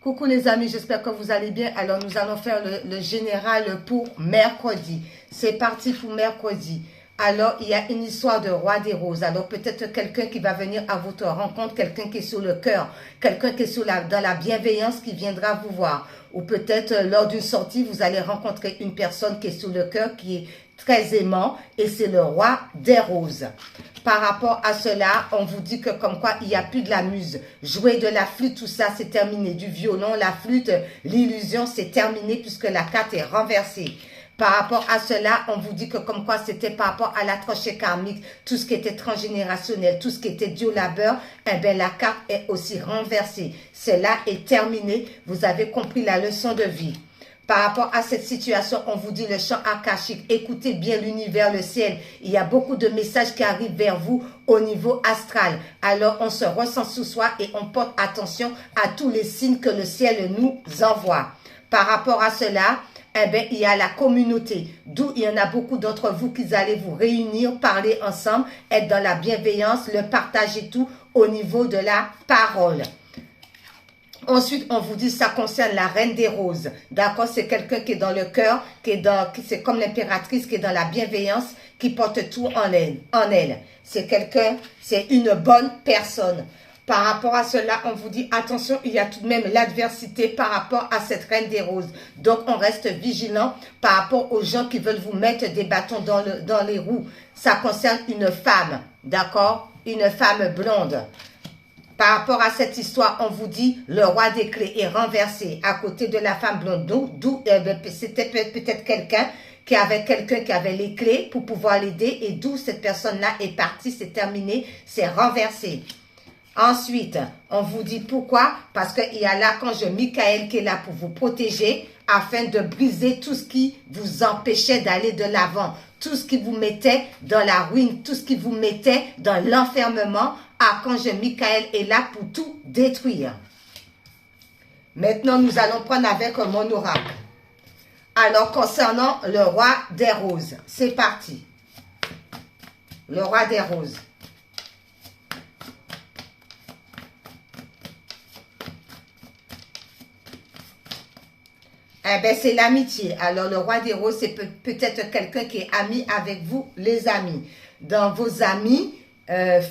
Coucou les amis, j'espère que vous allez bien. Alors nous allons faire le général pour mercredi. C'est parti pour mercredi. Alors il y a une histoire de roi des roses. Alors peut-être quelqu'un qui va venir à votre rencontre, quelqu'un qui est sur le cœur, quelqu'un qui est dans la bienveillance qui viendra vous voir. Ou peut-être lors d'une sortie, vous allez rencontrer une personne qui est sur le cœur, qui est très aimant et c'est le roi des roses. Par rapport à cela, on vous dit que comme quoi il n'y a plus de la muse. Jouer de la flûte, tout ça c'est terminé. Du violon, la flûte, l'illusion c'est terminé puisque la carte est renversée. Par rapport à cela, on vous dit que comme quoi c'était par rapport à la tranchée karmique, tout ce qui était transgénérationnel, tout ce qui était dû au labeur, eh bien la carte est aussi renversée. Cela est terminé. Vous avez compris la leçon de vie. Par rapport à cette situation, on vous dit le chant akashique. Écoutez bien l'univers, le ciel. Il y a beaucoup de messages qui arrivent vers vous au niveau astral. Alors, on se ressent sous soi et on porte attention à tous les signes que le ciel nous envoie. Par rapport à cela, eh bien, il y a la communauté. D'où il y en a beaucoup d'entre vous qui allez vous réunir, parler ensemble, être dans la bienveillance, le partage et tout au niveau de la parole. Ensuite, on vous dit ça concerne la reine des roses. D'accord, c'est quelqu'un qui est dans le cœur, c'est comme l'impératrice qui est dans la bienveillance, qui porte tout en elle. C'est quelqu'un, c'est une bonne personne. Par rapport à cela, on vous dit attention, il y a tout de même l'adversité par rapport à cette reine des roses. Donc, on reste vigilant par rapport aux gens qui veulent vous mettre des bâtons dans les roues. Ça concerne une femme, d'accord, une femme blonde. Par rapport à cette histoire, on vous dit le roi des clés est renversé à côté de la femme blonde. D'où c'était peut-être quelqu'un qui avait les clés pour pouvoir l'aider et d'où cette personne-là est partie, c'est terminé, c'est renversé. Ensuite, on vous dit pourquoi? Parce qu'il y a l'archange Michael qui est là pour vous protéger afin de briser tout ce qui vous empêchait d'aller de l'avant, tout ce qui vous mettait dans la ruine, tout ce qui vous mettait dans l'enfermement. Archange Michael est là pour tout détruire. Maintenant, nous allons prendre avec mon oracle. Alors, concernant le roi des roses, c'est parti. Le roi des roses. Eh bien, c'est l'amitié. Alors, le roi des roses, c'est peut-être quelqu'un qui est ami avec vous, les amis. Dans vos amis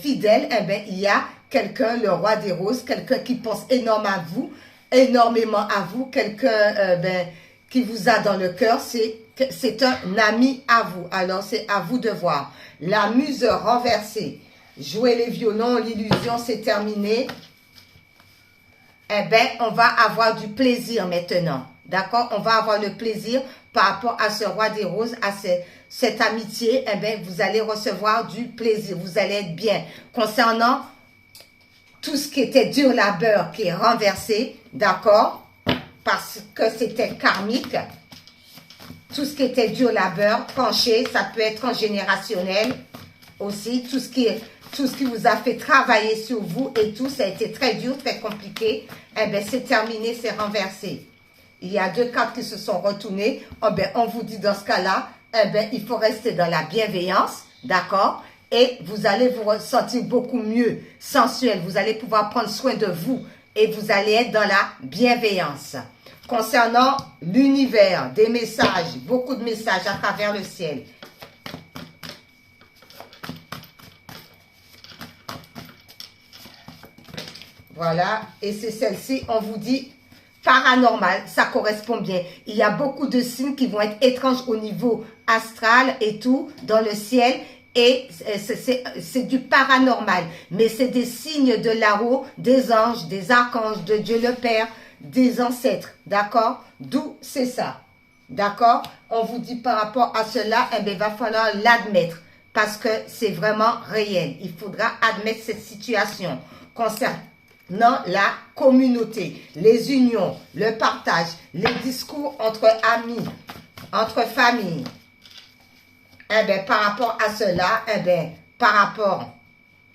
fidèles, eh bien, il y a quelqu'un, le roi des roses, quelqu'un qui pense énormément à vous, quelqu'un qui vous a dans le cœur, c'est un ami à vous. Alors, c'est à vous de voir. La muse renversée. Jouer les violons, l'illusion, c'est terminé. Eh bien, on va avoir du plaisir maintenant. D'accord? On va avoir le plaisir par rapport à ce roi des roses, à cette amitié. Eh bien, vous allez recevoir du plaisir. Vous allez être bien. Concernant tout ce qui était dur labeur qui est renversé, d'accord? Parce que c'était karmique. Tout ce qui était dur labeur, tranché, ça peut être transgénérationnel aussi. Tout ce qui vous a fait travailler sur vous et tout, ça a été très dur, très compliqué. Eh bien, c'est terminé, c'est renversé. Il y a deux cartes qui se sont retournées. Oh ben, on vous dit dans ce cas-là, eh ben, il faut rester dans la bienveillance, d'accord? Et vous allez vous sentir beaucoup mieux, sensuel. Vous allez pouvoir prendre soin de vous et vous allez être dans la bienveillance. Concernant l'univers, des messages, beaucoup de messages à travers le ciel. Voilà, et c'est celle-ci, on vous dit paranormal, ça correspond bien. Il y a beaucoup de signes qui vont être étranges au niveau astral et tout, dans le ciel. Et c'est du paranormal. Mais c'est des signes de là-haut, des anges, des archanges, de Dieu le Père, des ancêtres. D'accord? D'où c'est ça. D'accord? On vous dit par rapport à cela, eh bien, il va falloir l'admettre. Parce que c'est vraiment réel. Il faudra admettre cette situation. Concernant la communauté, les unions, le partage, les discours entre amis, entre familles. Eh bien, par rapport à cela, eh bien, par rapport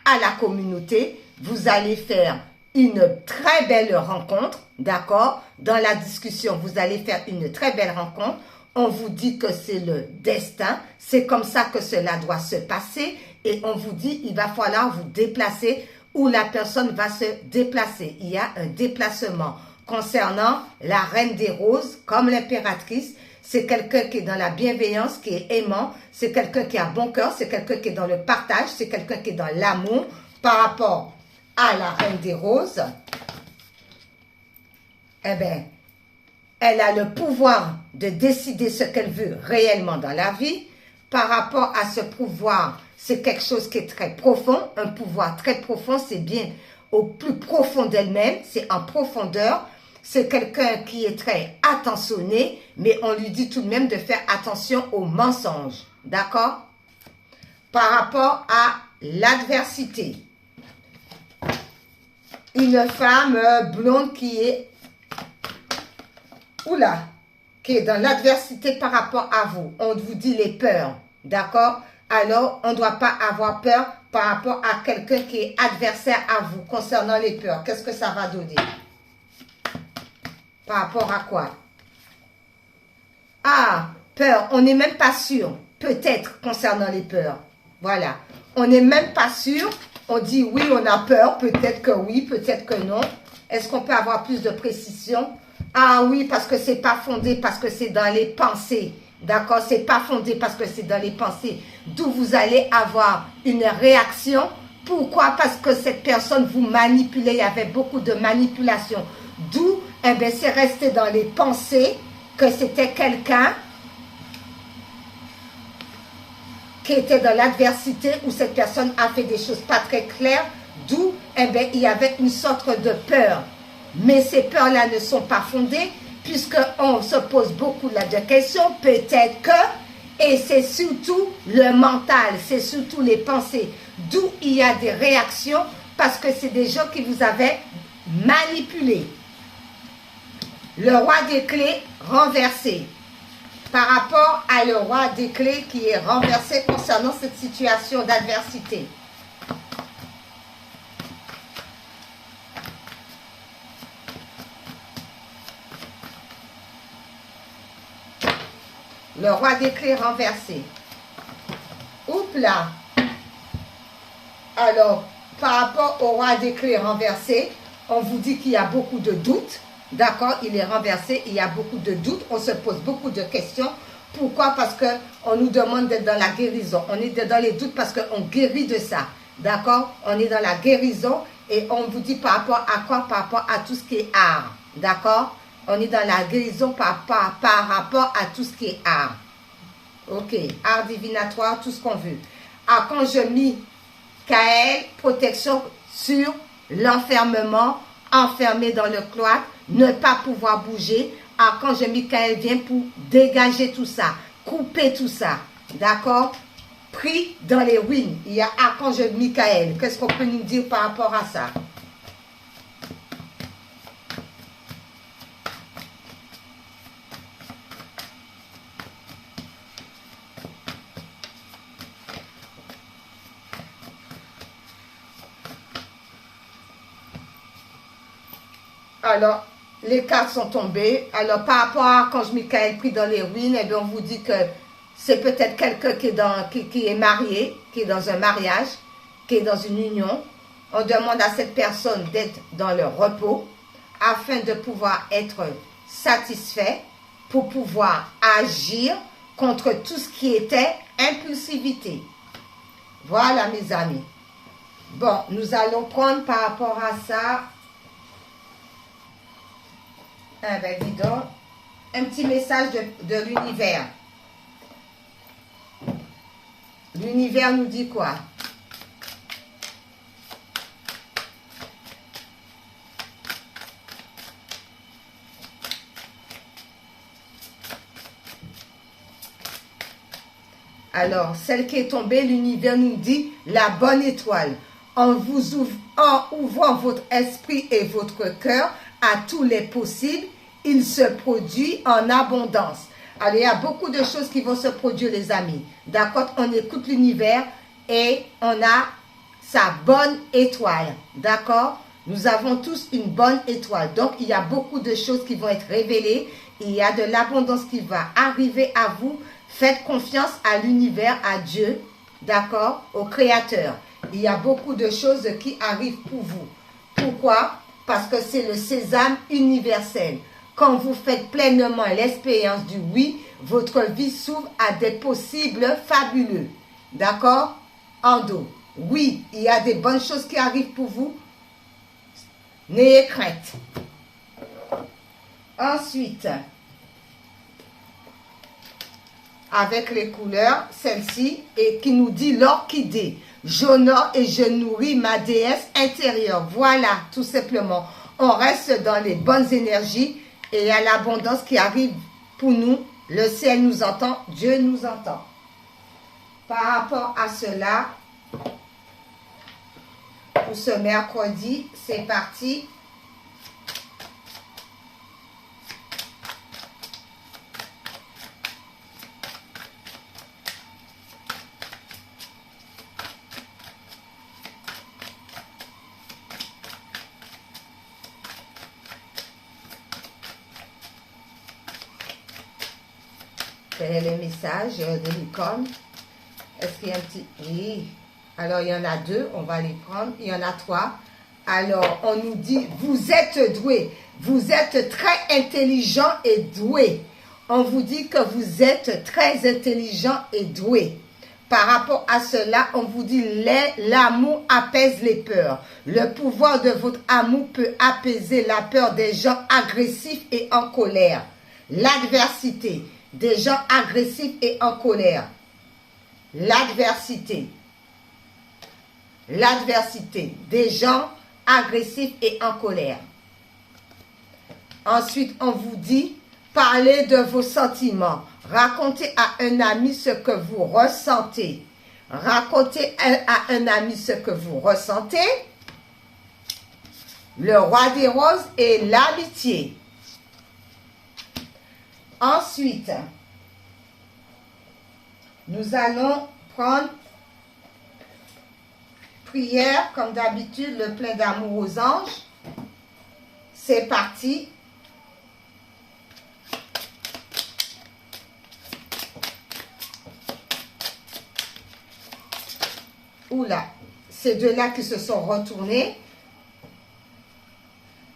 à la communauté, vous allez faire une très belle rencontre, d'accord? Dans la discussion, vous allez faire une très belle rencontre. On vous dit que c'est le destin, c'est comme ça que cela doit se passer et on vous dit il va falloir vous déplacer où la personne va se déplacer. Il y a un déplacement. concernant la reine des roses, comme l'impératrice. C'est quelqu'un qui est dans la bienveillance, qui est aimant, c'est quelqu'un qui a bon cœur, c'est quelqu'un qui est dans le partage, c'est quelqu'un qui est dans l'amour par rapport à la reine des roses. Eh bien, elle a le pouvoir de décider ce qu'elle veut réellement dans la vie. Par rapport à ce pouvoir, c'est quelque chose qui est très profond, un pouvoir très profond, c'est bien au plus profond d'elle-même, c'est en profondeur. C'est quelqu'un qui est très attentionné, mais on lui dit tout de même de faire attention aux mensonges. D'accord? Par rapport à l'adversité. Une femme blonde qui est... Oula! Qui est dans l'adversité par rapport à vous. On vous dit les peurs. D'accord? Alors, on ne doit pas avoir peur par rapport à quelqu'un qui est adversaire à vous concernant les peurs. Qu'est-ce que ça va donner? Par rapport à quoi? Ah, peur, on n'est même pas sûr. Peut-être concernant les peurs. Voilà. On n'est même pas sûr. On dit oui, on a peur. Peut-être que oui, peut-être que non. Est-ce qu'on peut avoir plus de précision? Ah oui, parce que c'est pas fondé, parce que c'est dans les pensées. D'accord? C'est pas fondé parce que c'est dans les pensées. D'où vous allez avoir une réaction. Pourquoi? Parce que cette personne vous manipulait. Il y avait beaucoup de manipulation. D'où, eh bien, c'est resté dans les pensées que c'était quelqu'un qui était dans l'adversité où cette personne a fait des choses pas très claires. D'où, eh bien, il y avait une sorte de peur. Mais ces peurs-là ne sont pas fondées puisqu'on se pose beaucoup de questions. Peut-être que, et c'est surtout le mental, c'est surtout les pensées. D'où il y a des réactions parce que c'est des gens qui vous avaient manipulé. Le roi des clés renversé. Par rapport à le roi des clés qui est renversé concernant cette situation d'adversité. Le roi des clés renversé. Oups là. Alors, par rapport au roi des clés renversé, on vous dit qu'il y a beaucoup de doutes. D'accord, il est renversé, il y a beaucoup de doutes, on se pose beaucoup de questions. Pourquoi? Parce qu'on nous demande d'être dans la guérison. On est dans les doutes parce qu'on guérit de ça. D'accord? On est dans la guérison et on vous dit par rapport à quoi? Par rapport à tout ce qui est art. D'accord? On est dans la guérison par rapport à tout ce qui est art. Ok, art divinatoire, tout ce qu'on veut. Archange Michael, protection sur l'enfermement, enfermé dans le cloître, ne pas pouvoir bouger. Archange Michael vient pour dégager tout ça, couper tout ça. D'accord? Pris dans les ruines. Il y a Archange Michael. Qu'est-ce qu'on peut nous dire par rapport à ça? Alors, les cartes sont tombées. Alors, par rapport à Archange Michael pris dans les ruines, eh bien, on vous dit que c'est peut-être quelqu'un qui est marié, qui est dans un mariage, qui est dans une union. On demande à cette personne d'être dans le repos afin de pouvoir être satisfait pour pouvoir agir contre tout ce qui était impulsivité. Voilà, mes amis. Bon, nous allons prendre par rapport à ça... Ah ben dis donc, un petit message de l'univers. L'univers nous dit quoi? Alors, celle qui est tombée, l'univers nous dit la bonne étoile. En ouvrant votre esprit et votre cœur à tous les possibles, il se produit en abondance. Alors, il y a beaucoup de choses qui vont se produire, les amis. D'accord? On écoute l'univers et on a sa bonne étoile. D'accord? Nous avons tous une bonne étoile. Donc, il y a beaucoup de choses qui vont être révélées. Il y a de l'abondance qui va arriver à vous. Faites confiance à l'univers, à Dieu. D'accord? Au Créateur. Il y a beaucoup de choses qui arrivent pour vous. Pourquoi? parce que c'est le sésame universel. Quand vous faites pleinement l'expérience du oui, votre vie s'ouvre à des possibles fabuleux. D'accord? Endo. Oui, il y a des bonnes choses qui arrivent pour vous. N'ayez crainte. Ensuite, avec les couleurs, celle-ci, et qui nous dit l'orchidée. J'honore et je nourris ma déesse intérieure. Voilà, tout simplement. On reste dans les bonnes énergies et il y a l'abondance qui arrive pour nous. Le ciel nous entend, Dieu nous entend. Par rapport à cela, pour ce mercredi, c'est parti. Quel est le message de l'icône? Est-ce qu'il y a un petit... Oui. Alors, il y en a deux. On va les prendre. Il y en a trois. Alors, on nous dit, vous êtes doué. Vous êtes très intelligent et doué. On vous dit que vous êtes très intelligent et doué. Par rapport à cela, on vous dit, l'amour apaise les peurs. Le pouvoir de votre amour peut apaiser la peur des gens agressifs et en colère. L'adversité. Des gens agressifs et en colère. L'adversité. L'adversité. Des gens agressifs et en colère. Ensuite, on vous dit, parlez de vos sentiments. Racontez à un ami ce que vous ressentez. Racontez à un ami ce que vous ressentez. Le roi des roses et l'amitié. Ensuite, nous allons prendre prière, comme d'habitude, le plein d'amour aux anges. C'est parti. Oula, ces deux-là qui se sont retournés.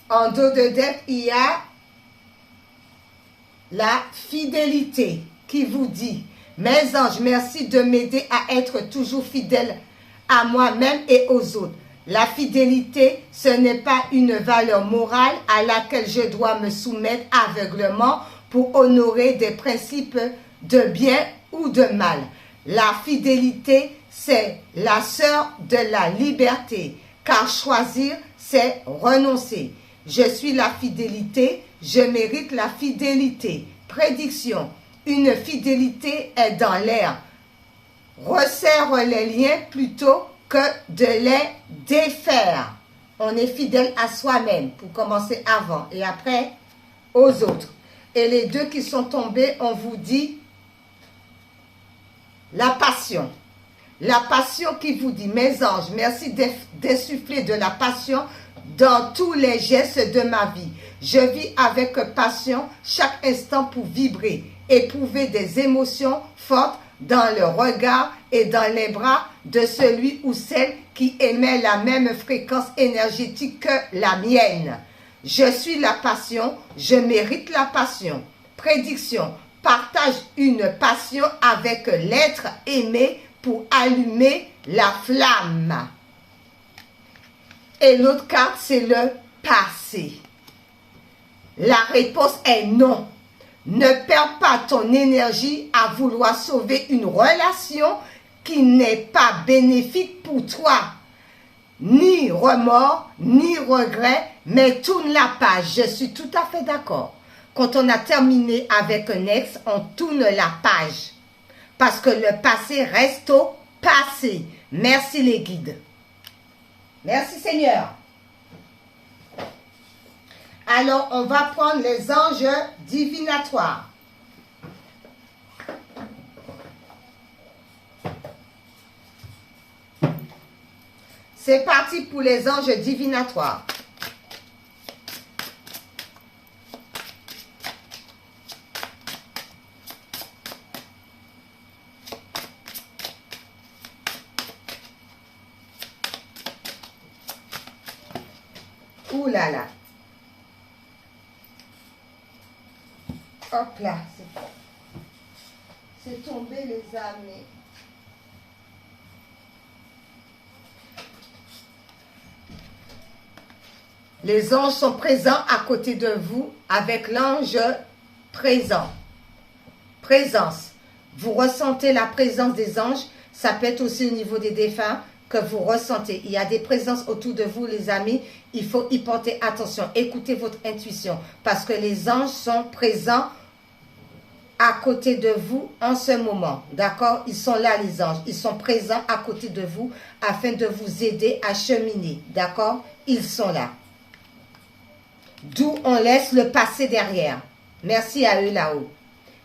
En dos de dette, il y a la fidélité qui vous dit, mes anges, merci de m'aider à être toujours fidèle à moi-même et aux autres. La fidélité, ce n'est pas une valeur morale à laquelle je dois me soumettre aveuglement pour honorer des principes de bien ou de mal. La fidélité, c'est la sœur de la liberté, car choisir, c'est renoncer. Je suis la fidélité, je mérite la fidélité. Prédiction, une fidélité est dans l'air. Resserre les liens plutôt que de les défaire. On est fidèle à soi-même pour commencer avant et après aux autres. Et les deux qui sont tombés, on vous dit la passion. La passion qui vous dit, mes anges, merci d'insuffler de la passion dans tous les gestes de ma vie. Je vis avec passion chaque instant pour vibrer, éprouver des émotions fortes dans le regard et dans les bras de celui ou celle qui émet la même fréquence énergétique que la mienne. Je suis la passion, je mérite la passion. Prédiction, partage une passion avec l'être aimé pour allumer la flamme. Et l'autre carte, c'est le passé. La réponse est non. Ne perds pas ton énergie à vouloir sauver une relation qui n'est pas bénéfique pour toi. Ni remords, ni regrets, mais tourne la page. Je suis tout à fait d'accord. Quand on a terminé avec un ex, on tourne la page. Parce que le passé reste au passé. Merci les guides. Merci Seigneur. Alors, on va prendre les anges divinatoires. C'est parti pour les anges divinatoires. Ouh là là. Hop là. C'est tombé les amis. Les anges sont présents à côté de vous avec l'ange présent. Présence. Vous ressentez la présence des anges. Ça peut être aussi au niveau des défunts que vous ressentez. Il y a des présences autour de vous, les amis. Il faut y porter attention. Écoutez votre intuition parce que les anges sont présents à côté de vous en ce moment. D'accord? Ils sont là, les anges. Ils sont présents à côté de vous afin de vous aider à cheminer. D'accord? Ils sont là. D'où on laisse le passé derrière. Merci à eux là-haut.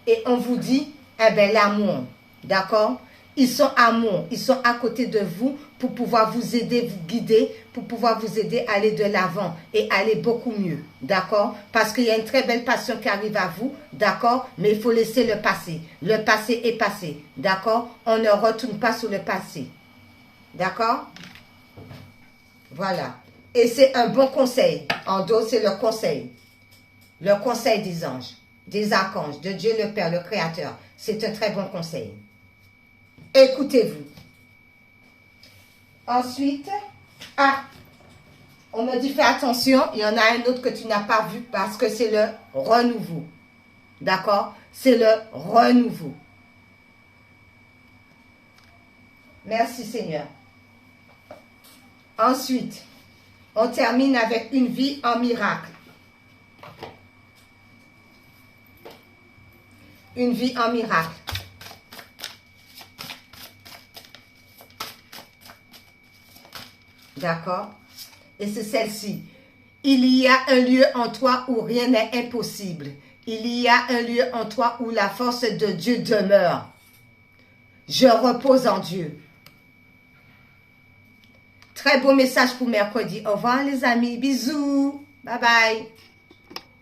Et on vous dit, eh bien, l'amour. D'accord? Ils sont amour. Ils sont à côté de vous pour pouvoir vous aider, vous guider, pour pouvoir vous aider à aller de l'avant et aller beaucoup mieux. D'accord? Parce qu'il y a une très belle passion qui arrive à vous. D'accord? Mais il faut laisser le passé. Le passé est passé. D'accord? On ne retourne pas sur le passé. D'accord? Voilà. Et c'est un bon conseil. En dos, c'est le conseil. Le conseil des anges, des archanges, de Dieu le Père, le Créateur. C'est un très bon conseil. Écoutez-vous. Ensuite, on me dit fais attention, il y en a un autre que tu n'as pas vu parce que c'est le renouveau. D'accord? C'est le renouveau. Merci Seigneur. Ensuite, on termine avec une vie en miracle. Une vie en miracle. D'accord? Et c'est celle-ci. Il y a un lieu en toi où rien n'est impossible. Il y a un lieu en toi où la force de Dieu demeure. Je repose en Dieu. Très beau message pour mercredi. Au revoir les amis. Bisous. Bye bye.